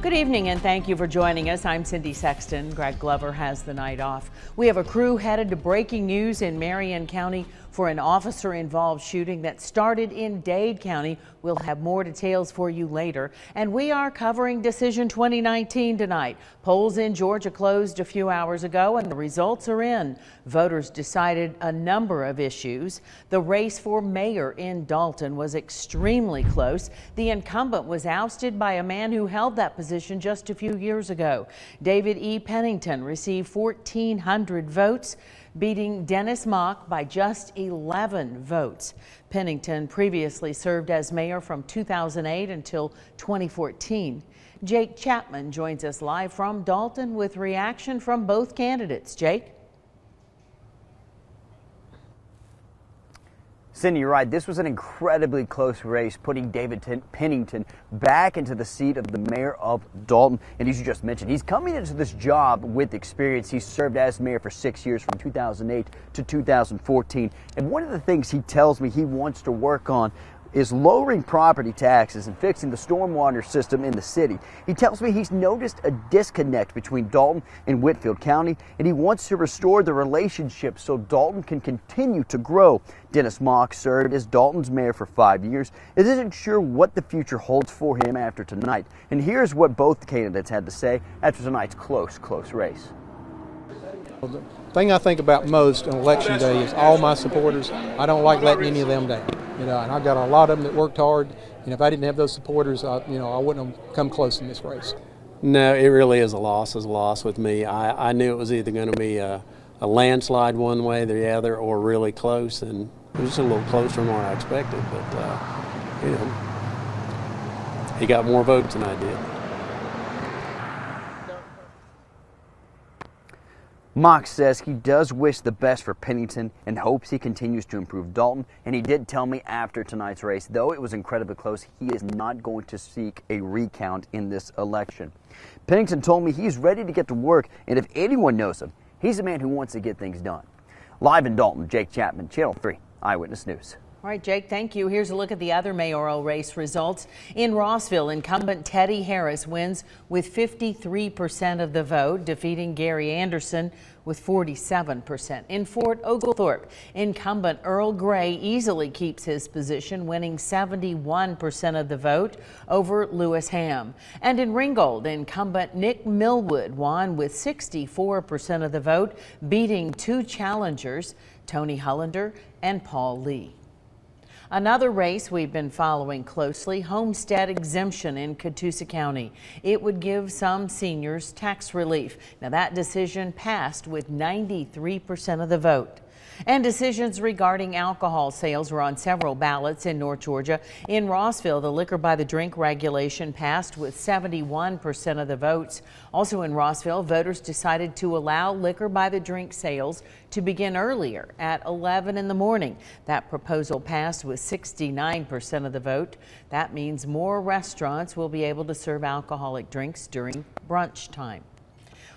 Good evening and thank you for joining us. I'm Cindy Sexton. Greg Glover has the night off. We have a crew headed to breaking news in Marion County for an officer-involved shooting that started in Dade County. We'll have more details for you later. And we are covering Decision 2019 tonight. Polls in Georgia closed a few hours ago and the results are in. Voters decided a number of issues. The race for mayor in Dalton was extremely close. The incumbent was ousted by a man who held that position just a few years ago. David E. Pennington received 1,400 votes, beating Dennis Mock by just 11 votes. Pennington previously served as mayor from 2008 until 2014. Jake Chapman joins us live from Dalton with reaction from both candidates. Jake? Cindy, you're right. This was an incredibly close race, putting David Pennington back into the seat of the mayor of Dalton. And as you just mentioned, he's coming into this job with experience. He served as mayor for 6 years, from 2008 to 2014. And one of the things he tells me he wants to work on is lowering property taxes and fixing the stormwater system in the city. He tells me he's noticed a disconnect between Dalton and Whitfield County, and he wants to restore the relationship so Dalton can continue to grow. Dennis Mock served as Dalton's mayor for 5 years and isn't sure what the future holds for him after tonight. And here's what both candidates had to say after tonight's close race. The thing I think about most on election day is all my supporters. I don't like letting any of them down. And I've got a lot of them that worked hard. And if I didn't have those supporters, I wouldn't have come close in this race. No, it really is a loss. It's a loss with me. I knew it was either going to be a landslide one way or the other, or really close, and it was just a little closer than what I expected. But he got more votes than I did. Mock says he does wish the best for Pennington and hopes he continues to improve Dalton. And he did tell me after tonight's race, though it was incredibly close, he is not going to seek a recount in this election. Pennington told me he's ready to get to work, and if anyone knows him, he's a man who wants to get things done. Live in Dalton, Jake Chapman, Channel 3 Eyewitness News. All right, Jake, thank you. Here's a look at the other mayoral race results. In Rossville, incumbent Teddy Harris wins with 53% of the vote, defeating Gary Anderson with 47%. In Fort Oglethorpe, incumbent Earl Gray easily keeps his position, winning 71% of the vote over Lewis Ham. And in Ringgold, incumbent Nick Millwood won with 64% of the vote, beating two challengers, Tony Hullender and Paul Lee. Another race we've been following closely, Homestead Exemption in Catoosa County. It would give some seniors tax relief. Now that decision passed with 93% of the vote. And decisions regarding alcohol sales were on several ballots in North Georgia. In Rossville, the liquor by the drink regulation passed with 71% of the votes. Also in Rossville, voters decided to allow liquor by the drink sales to begin earlier at 11 in the morning. That proposal passed with 69% of the vote. That means more restaurants will be able to serve alcoholic drinks during brunch time.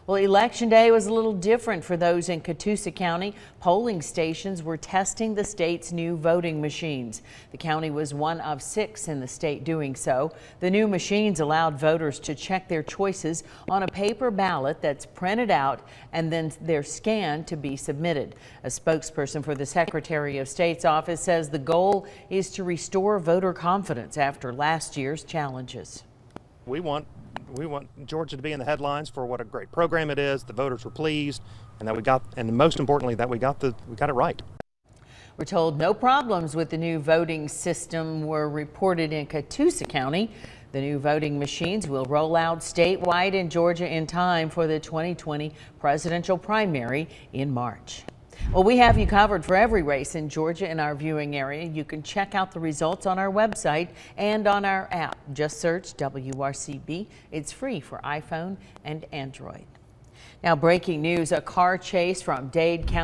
Well, Election Day was a little different for those in Catoosa County. Polling stations were testing the state's new voting machines. The county was one of 6 in the state doing so. The new machines allowed voters to check their choices on a paper ballot that's printed out and then they're scanned to be submitted. A spokesperson for the Secretary of State's office says the goal is to restore voter confidence after last year's challenges. We want Georgia to be in the headlines for what a great program it is. The voters were pleased, and most importantly, that we got it right. We're told no problems with the new voting system were reported in Catoosa County. The new voting machines will roll out statewide in Georgia in time for the 2020 presidential primary in March. Well, we have you covered for every race in Georgia in our viewing area. You can check out the results on our website and on our app. Just search WRCB. It's free for iPhone and Android. Now, breaking news, a car chase from Dade County